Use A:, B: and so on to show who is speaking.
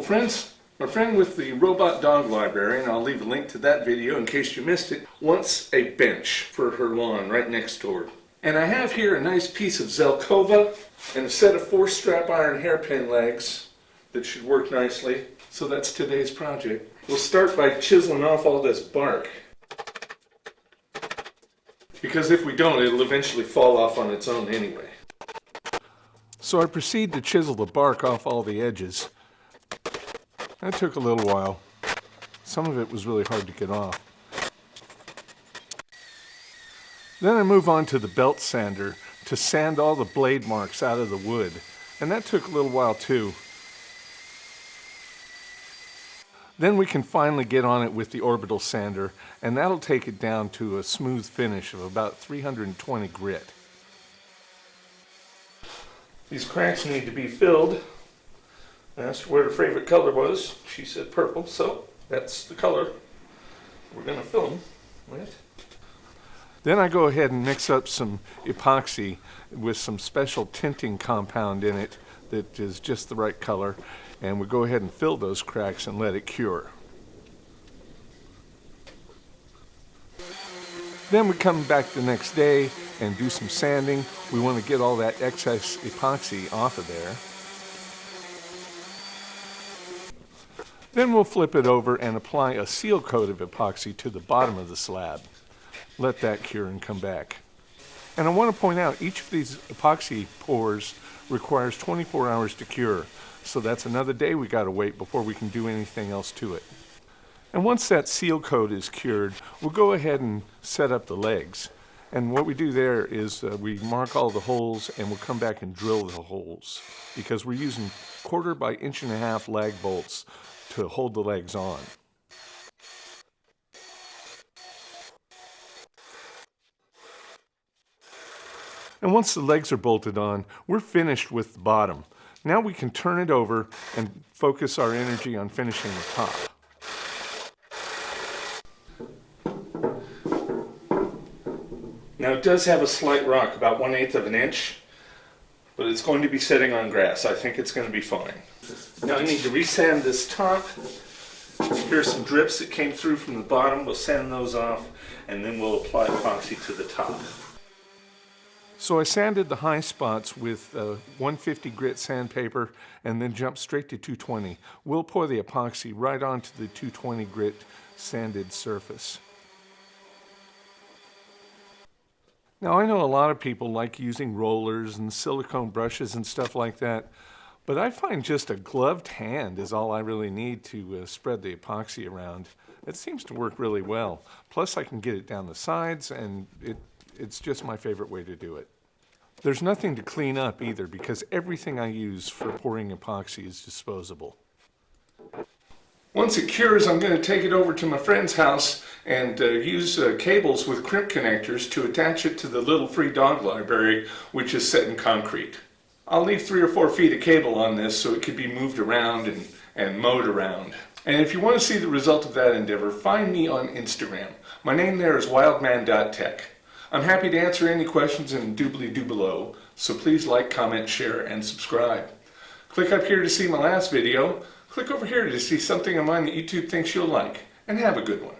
A: friends. My friend with the robot dog library, and I'll leave a link to that video in case you missed it, wants a bench for her lawn right next door. And I have here a nice piece of Zelkova and a set of 4 strap iron hairpin legs that should work nicely. So that's today's project. We'll start by chiseling off all this bark, because if we don't, it'll eventually fall off on its own anyway. So I proceed to chisel the bark off all the edges. That took a little while. Some of it was really hard to get off. Then I move on to the belt sander to sand all the blade marks out of the wood, and that took a little while too. Then we can finally get on it with the orbital sander, and that'll take it down to a smooth finish of about 320 grit. These cracks need to be filled. I asked her what her favorite color was. She said purple, so that's the color we're going to fill them with. Then I go ahead and mix up some epoxy with some special tinting compound in it that is just the right color, and we go ahead and fill those cracks and let it cure. Then we come back the next day and do some sanding. We want to get all that excess epoxy off of there. Then we'll flip it over and apply a seal coat of epoxy to the bottom of the slab. Let that cure and come back. And I want to point out, each of these epoxy pours requires 24 hours to cure. So that's another day we got to wait before we can do anything else to it. And once that seal coat is cured, we'll go ahead and set up the legs. And what we do there is we mark all the holes, and we'll come back and drill the holes, because we're using 1/4 by 1.5 inch lag bolts to hold the legs on. And once the legs are bolted on, we're finished with the bottom. Now we can turn it over and focus our energy on finishing the top. Now it does have a slight rock, about 1/8 inch, but it's going to be sitting on grass. I think it's going to be fine. Now I need to resand this top. Here's some drips that came through from the bottom. We'll sand those off, and then we'll apply epoxy to the top. So I sanded the high spots with 150 grit sandpaper and then jumped straight to 220. We'll pour the epoxy right onto the 220 grit sanded surface. Now I know a lot of people like using rollers and silicone brushes and stuff like that, but I find just a gloved hand is all I really need to spread the epoxy around. It seems to work really well. Plus I can get it down the sides, and it's just my favorite way to do it. There's nothing to clean up either, because everything I use for pouring epoxy is disposable. Once it cures, I'm going to take it over to my friend's house and use cables with crimp connectors to attach it to the little free dog library, which is set in concrete. I'll leave 3 or 4 feet of cable on this so it could be moved around and mowed around. And if you want to see the result of that endeavor, find me on Instagram. My name there is wildman.tech. I'm happy to answer any questions in the doobly-doo below, so please like, comment, share, and subscribe. Click up here to see my last video. Click over here to see something of mine that YouTube thinks you'll like, and have a good one.